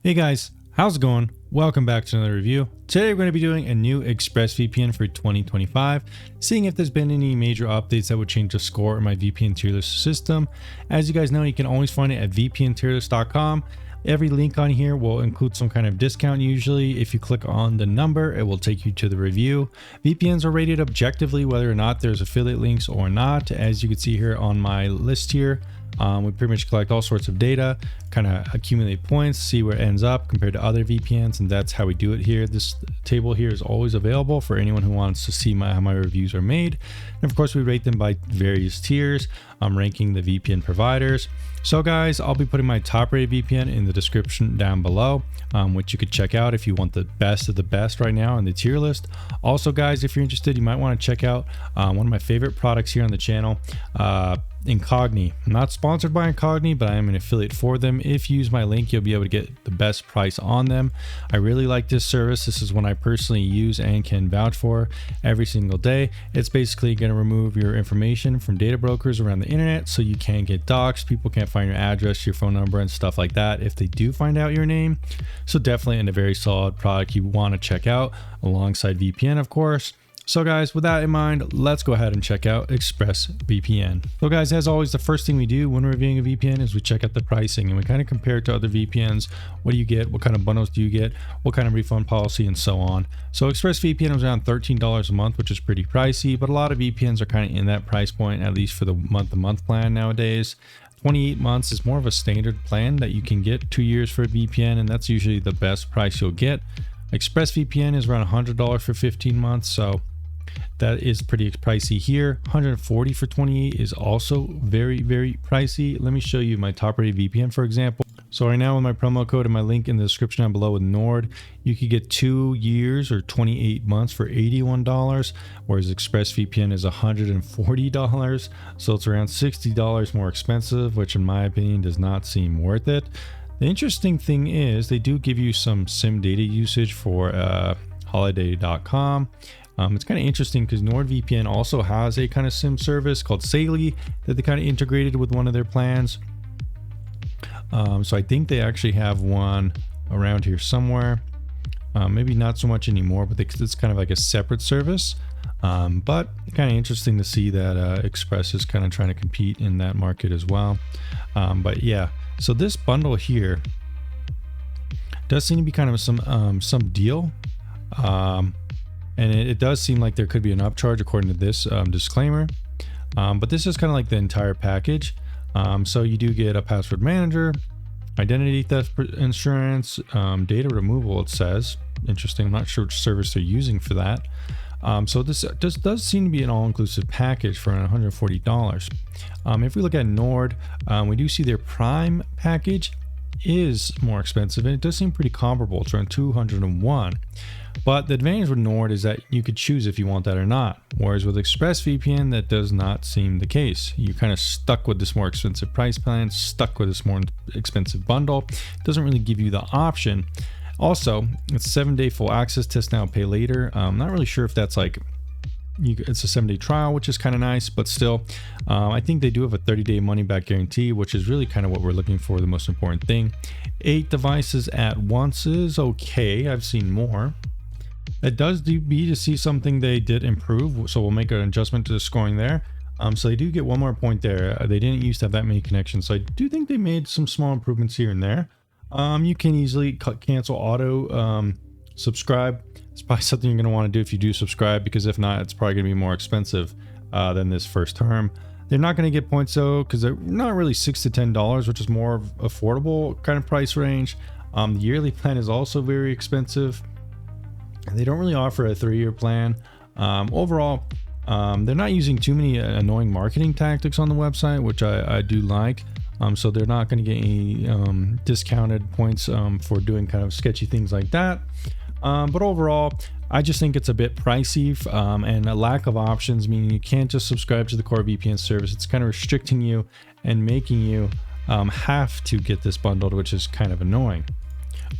Hey guys, how's it going? Welcome back to another review. Today we're going to be doing a new ExpressVPN for 2025, seeing if there's been any major updates that would change the score in my VPN tier list system. As you guys know, you can always find it at vpntierlist.com. Every link on here will include some kind of discount usually. If you click on the number, it will take you to the review. VPNs are rated objectively whether or not there's affiliate links or not. As you can see here on my list here, we pretty much collect all sorts of data, kind of accumulate points, see where it ends up compared to other VPNs, and that's how we do it here. This table here is always available for anyone who wants to see how my reviews are made. And of course, we rate them by various tiers, ranking the VPN providers. So guys, I'll be putting my top rated VPN in the description down below, which you could check out if you want the best of the best right now in the tier list. Also guys, if you're interested, you might want to check out one of my favorite products here on the channel, Incogni. I'm not sponsored by Incogni, but I am an affiliate for them. If you use my link, you'll be able to get the best price on them. I really like this service. This is one I personally use and can vouch for every single day. It's basically going to remove your information from data brokers around the internet, so you can't get doxxed. People can't find your address, your phone number, and stuff like that if they do find out your name. So definitely a very solid product you want to check out alongside VPN, of course. So guys, with that in mind, let's go ahead and check out ExpressVPN. So guys, as always, the first thing we do when reviewing a VPN is we check out the pricing and we kind of compare it to other VPNs. What do you get? What kind of bundles do you get? What kind of refund policy, and so on. So ExpressVPN was around $13 a month, which is pretty pricey, but a lot of VPNs are kind of in that price point, at least for the month-to-month plan nowadays. 28 months is more of a standard plan that you can get, 2 years for a VPN, and that's usually the best price you'll get. ExpressVPN is around $100 for 15 months, so that is pretty pricey here. $140 for 28 is also very, very pricey. Let me show you my top rated VPN, for example. So right now with my promo code and my link in the description down below with Nord, you could get 2 years or 28 months for $81, whereas ExpressVPN is $140. So it's around $60 more expensive, which in my opinion does not seem worth it. The interesting thing is they do give you some SIM data usage for holiday.com. It's kind of interesting because NordVPN also has a kind of SIM service called Saley that they kind of integrated with one of their plans. So I think they actually have one around here somewhere. Maybe not so much anymore, but it's kind of like a separate service. But kind of interesting to see that Express is kind of trying to compete in that market as well. But yeah, so this bundle here does seem to be kind of some deal. And it does seem like there could be an upcharge according to this disclaimer. But this is kind of like the entire package. So you do get a password manager, identity theft insurance, data removal, it says. Interesting. I'm not sure which service they're using for that. So this does seem to be an all-inclusive package for around $140. If we look at Nord, we do see their Prime package is more expensive, and it does seem pretty comparable. It's around $201. But the advantage with Nord is that you could choose if you want that or not. Whereas with ExpressVPN, that does not seem the case. You're kind of stuck with this more expensive price plan, stuck with this more expensive bundle. It doesn't really give you the option. Also, it's 7-day full access, test now, pay later. I'm not really sure if that's like, it's a 7-day trial, which is kind of nice, but still, I think they do have a 30-day money-back guarantee, which is really kind of what we're looking for, the most important thing. 8 devices at once is okay. I've seen more. It does be to see something they did improve, so we'll make an adjustment to the scoring there. So they do get one more point there. They didn't used to have that many connections, so I do think they made some small improvements here and there. You can easily cancel auto subscribe. It's probably something you're going to want to do if you do subscribe, because if not, it's probably going to be more expensive than this first term. They're not going to get points though, because they're not really $6 to $10, which is more affordable kind of price range. The yearly plan is also very expensive. They don't really offer a 3-year plan. Overall, they're not using too many annoying marketing tactics on the website, which I do like. So they're not going to get any discounted points for doing kind of sketchy things like that. But overall, I just think it's a bit pricey and a lack of options, meaning you can't just subscribe to the core VPN service. It's kind of restricting you and making you have to get this bundled, which is kind of annoying.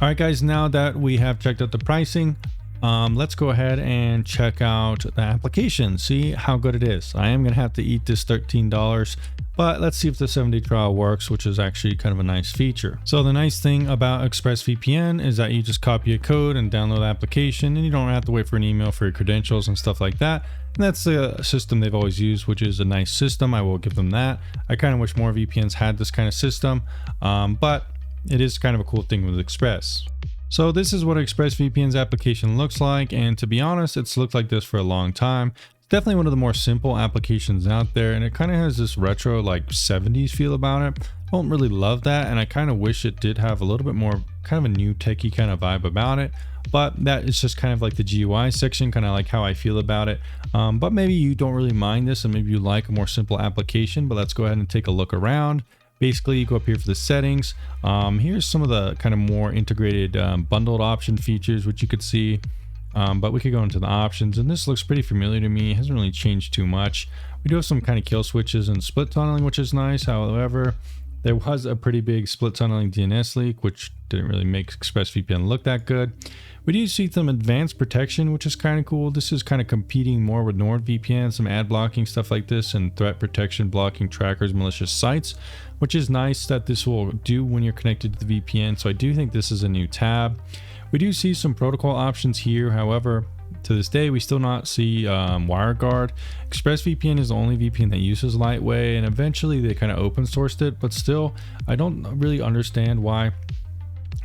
All right, guys, now that we have checked out the pricing, let's go ahead and check out the application, see how good it is. I am going to have to eat this $13, But let's see if the 7-day trial works, which is actually kind of a nice feature. So the nice thing about ExpressVPN is that you just copy a code and download the application, and you don't have to wait for an email for your credentials and stuff like that. And that's the system they've always used, which is a nice system. I will give them that. I kind of wish more VPNs had this kind of system, but it is kind of a cool thing with Express. So this is what ExpressVPN's application looks like, and to be honest, it's looked like this for a long time. It's definitely one of the more simple applications out there, and it kind of has this retro like 70s feel about it. I don't really love that, and I kind of wish it did have a little bit more kind of a new techie kind of vibe about it. But that is just kind of like the GUI section, kind of like how I feel about it. But maybe you don't really mind this, and maybe you like a more simple application. But let's go ahead and take a look around. Basically, you go up here for the settings. Here's some of the kind of more integrated bundled option features, which you could see. But we could go into the options, and this looks pretty familiar to me. It hasn't really changed too much. We do have some kind of kill switches and split tunneling, which is nice. However, there was a pretty big split tunneling DNS leak, which didn't really make ExpressVPN look that good. We do see some advanced protection, which is kind of cool. This is kind of competing more with NordVPN, some ad blocking, stuff like this, and threat protection, blocking trackers, malicious sites, which is nice that this will do when you're connected to the VPN. So I do think this is a new tab. We do see some protocol options here. However, to this day, we still not see WireGuard. ExpressVPN is the only VPN that uses Lightway, and eventually they kind of open sourced it, but still, I don't really understand why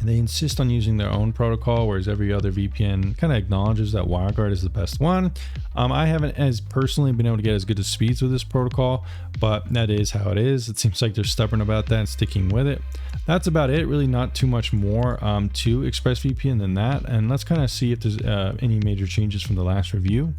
they insist on using their own protocol, whereas every other VPN kind of acknowledges that WireGuard is the best one. I haven't as personally been able to get as good as speeds with this protocol, but that is how it is. It seems like they're stubborn about that and sticking with it. That's about it. Really not too much more to ExpressVPN than that. And let's kind of see if there's any major changes from the last review.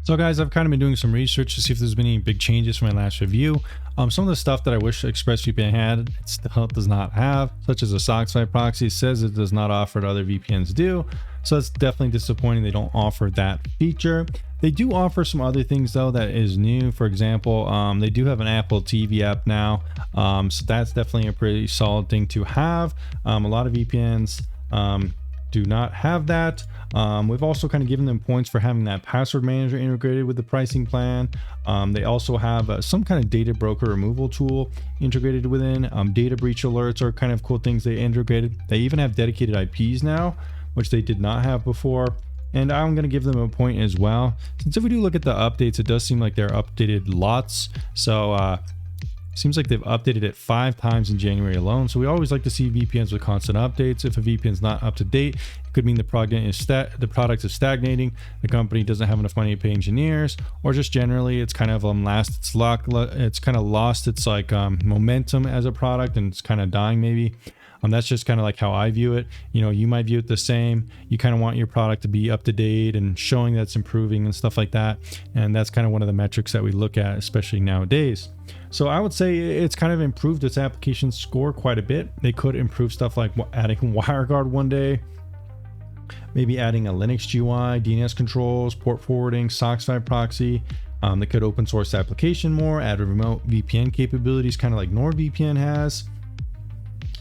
So guys, I've kind of been doing some research to see if there's been any big changes from my last review. Some of the stuff that I wish ExpressVPN had, it still does not have, such as a SOC site proxy. It says it does not offer what other VPNs do. So it's definitely disappointing they don't offer that feature. They do offer some other things though that is new. For example, they do have an Apple TV app now. So that's definitely a pretty solid thing to have. A lot of VPNs do not have that. We've also kind of given them points for having that password manager integrated with the pricing plan. They also have some kind of data broker removal tool integrated within. Data breach alerts are kind of cool things they integrated. They even have dedicated IPs now, which they did not have before. And I'm going to give them a point as well. Since if we do look at the updates, it does seem like they're updated lots. So seems like they've updated it 5 times in January alone. So we always like to see VPNs with constant updates. If a VPN is not up to date, it could mean the product is stagnating, the company doesn't have enough money to pay engineers, or just generally it's kind of it's kind of lost its like momentum as a product, and it's kind of dying maybe. That's just kind of like how I view it. You know, you might view it the same. You kind of want your product to be up to date and showing that it's improving and stuff like that. And that's kind of one of the metrics that we look at, especially nowadays. So I would say it's kind of improved its application score quite a bit. They could improve stuff like adding WireGuard one day, maybe adding a Linux GUI, DNS controls, port forwarding, SOC site proxy. They could open source the application more, add remote VPN capabilities, kind of like NordVPN has.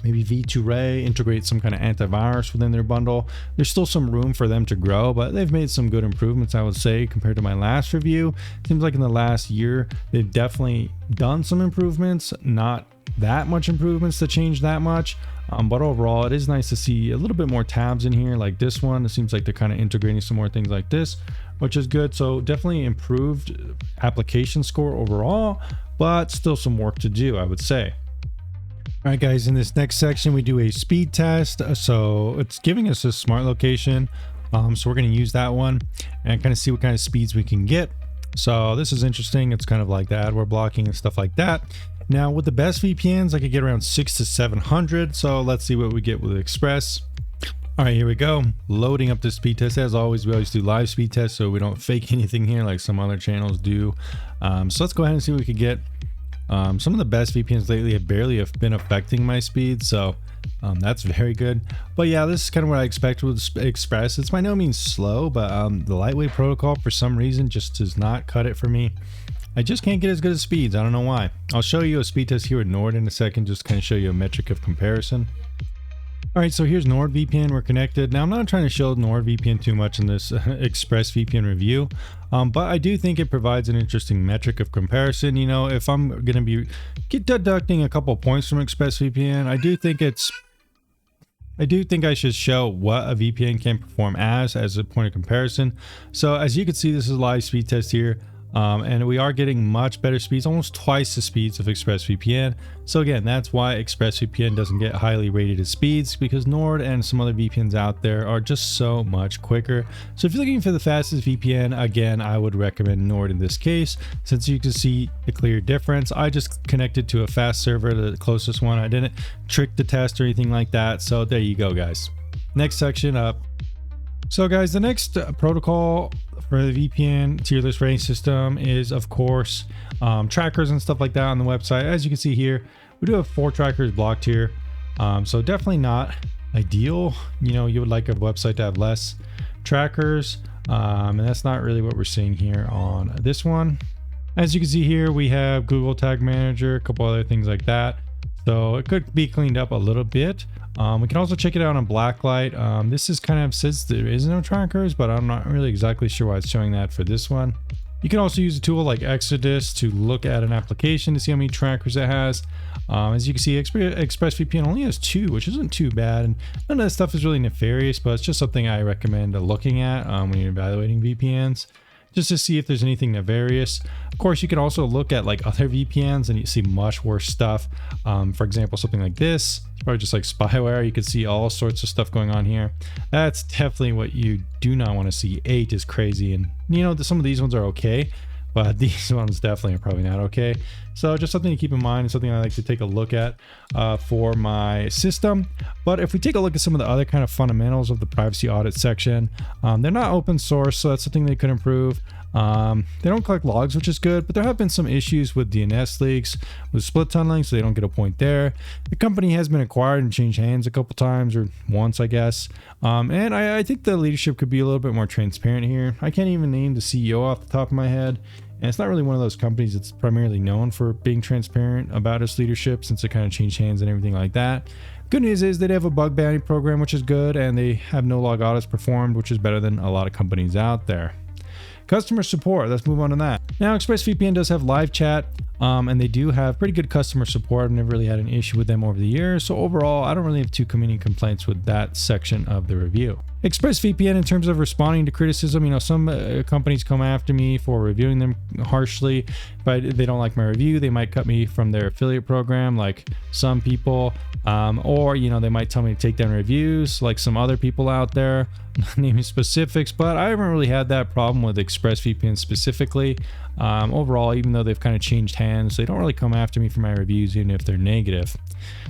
Maybe V2Ray, integrate some kind of antivirus within their bundle. There's still some room for them to grow, but they've made some good improvements, I would say, compared to my last review. Seems like in the last year, they've definitely done some improvements, not that much improvements to change that much. But overall, it is nice to see a little bit more tabs in here like this one. It seems like they're kind of integrating some more things like this, which is good. So definitely improved application score overall, but still some work to do, I would say. All right, guys, in this next section, we do a speed test. So it's giving us a smart location. So we're going to use that one and kind of see what kind of speeds we can get. So this is interesting. It's kind of like the adware blocking and stuff like that. Now with the best VPNs, I could get around 600 to 700. So let's see what we get with Express. All right, here we go. Loading up the speed test. As always, we always do live speed tests, so we don't fake anything here like some other channels do. So let's go ahead and see what we could get. Some of the best VPNs lately have barely been affecting my speed, so that's very good. But yeah, this is kind of what I expect with Express. It's by no means slow, but the lightweight protocol for some reason just does not cut it for me. I just can't get as good as speeds. I don't know why. I'll show you a speed test here with Nord in a second, just to kind of show you a metric of comparison. All right, so here's NordVPN. We're connected. Now, I'm not trying to show NordVPN too much in this ExpressVPN review, but I do think it provides an interesting metric of comparison. You know, if I'm going to be deducting a couple points from ExpressVPN, I do think I should show what a VPN can perform as a point of comparison. So as you can see, this is a live speed test here. And we are getting much better speeds, almost twice the speeds of ExpressVPN. So again, that's why ExpressVPN doesn't get highly rated as speeds, because Nord and some other VPNs out there are just so much quicker. So if you're looking for the fastest VPN, again, I would recommend Nord in this case, since you can see the clear difference. I just connected to a fast server, the closest one. I didn't trick the test or anything like that. So there you go, guys. Next section up. So guys, the next protocol for the VPN tier list rating system is, of course, trackers and stuff like that on the website. As you can see here, we do have 4 trackers blocked here. So definitely not ideal. You know, you would like a website to have less trackers. And that's not really what we're seeing here on this one. As you can see here, we have Google Tag Manager, a couple other things like that. So it could be cleaned up a little bit. We can also check it out on Blacklight. This is kind of says there is no trackers, but I'm not really exactly sure why it's showing that for this one. You can also use a tool like Exodus to look at an application to see how many trackers it has. As you can see, ExpressVPN only has 2, which isn't too bad. And none of that stuff is really nefarious, but it's just something I recommend looking at when you're evaluating VPNs, just to see if there's anything nefarious. Of course, you can also look at like other VPNs and you see much worse stuff. For example, something like this, it's probably just like spyware. You can see all sorts of stuff going on here. That's definitely what you do not want to see. 8 is crazy, and you know, some of these ones are okay, but these ones definitely are probably not okay. So just something to keep in mind, and something I like to take a look at for my system. But if we take a look at some of the other kind of fundamentals of the privacy audit section, they're not open source, so that's something they could improve. They don't collect logs, which is good, but there have been some issues with DNS leaks, with split tunneling, so they don't get a point there. The company has been acquired and changed hands a couple times, or once, I guess. And I think the leadership could be a little bit more transparent here. I can't even name the CEO off the top of my head. And it's not really one of those companies that's primarily known for being transparent about its leadership, since it kind of changed hands and everything like that. Good news is they have a bug bounty program, which is good, and they have no log audits performed, which is better than a lot of companies out there. Customer support, let's move on to that. Now, ExpressVPN does have live chat, and they do have pretty good customer support. I've never really had an issue with them over the years. So overall, I don't really have too many complaints with that section of the review. ExpressVPN, in terms of responding to criticism, you know, some companies come after me for reviewing them harshly, but they don't like my review. They might cut me from their affiliate program, like some people, or, you know, they might tell me to take down reviews, like some other people out there, not naming specifics, but I haven't really had that problem with ExpressVPN specifically. Overall, even though they've kind of changed hands, they don't really come after me for my reviews, even if they're negative.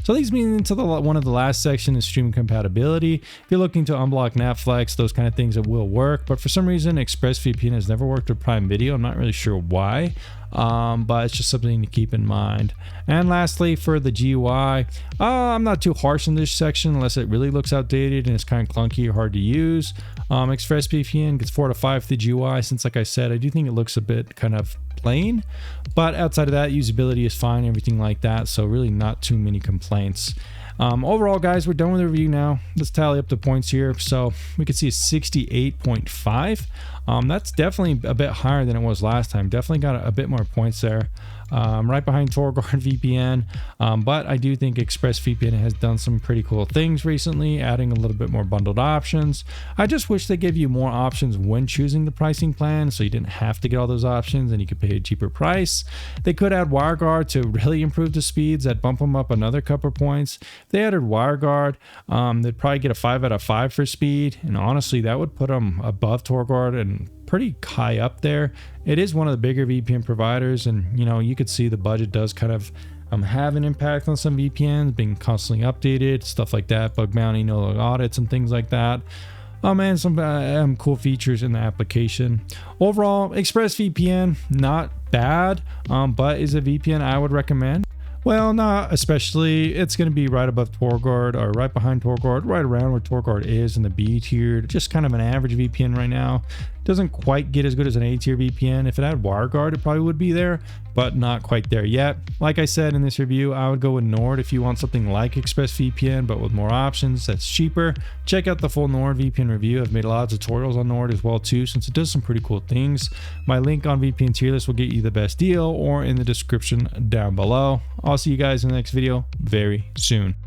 So leads me into one of the last section is streaming compatibility. If you're looking to unblock Netflix, those kind of things, it will work. But for some reason, ExpressVPN has never worked with Prime Video. I'm not really sure why. But it's just something to keep in mind. And lastly, for the GUI, I'm not too harsh in this section unless it really looks outdated and it's kind of clunky or hard to use. ExpressVPN gets 4 to 5 for the GUI, since, like I said, I do think it looks a bit kind of plain, but outside of that, usability is fine, everything like that, so really not too many complaints. Overall, guys, we're done with the review now. Let's tally up the points here. So we can see a 68.5. That's definitely a bit higher than it was last time. Definitely got a bit more points there. Right behind TorGuard VPN. But I do think ExpressVPN has done some pretty cool things recently, adding a little bit more bundled options. I just wish they gave you more options when choosing the pricing plan, so you didn't have to get all those options and you could pay a cheaper price. They could add WireGuard to really improve the speeds. That'd bump them up another couple points. If they added WireGuard, they'd probably get a 5 out of 5 for speed, and honestly, that would put them above TorGuard and pretty high up there. It is one of the bigger VPN providers, and you know, you could see the budget does kind of have an impact on some VPNs being constantly updated, stuff like that, bug bounty, no log audits, and things like that. And some cool features in the application. Overall, ExpressVPN, not bad, but is a VPN I would recommend. Well, not especially. It's going to be right above TorGuard, or right behind TorGuard, right around where TorGuard is in the B tier. Just kind of an average VPN right now. Doesn't quite get as good as an A-tier VPN. If it had WireGuard, it probably would be there, but not quite there yet. Like I said in this review, I would go with Nord if you want something like ExpressVPN, but with more options that's cheaper. Check out the full Nord VPN review. I've made a lot of tutorials on Nord as well too, since it does some pretty cool things. My link on VPN tier list will get you the best deal, or in the description down below. I'll see you guys in the next video very soon.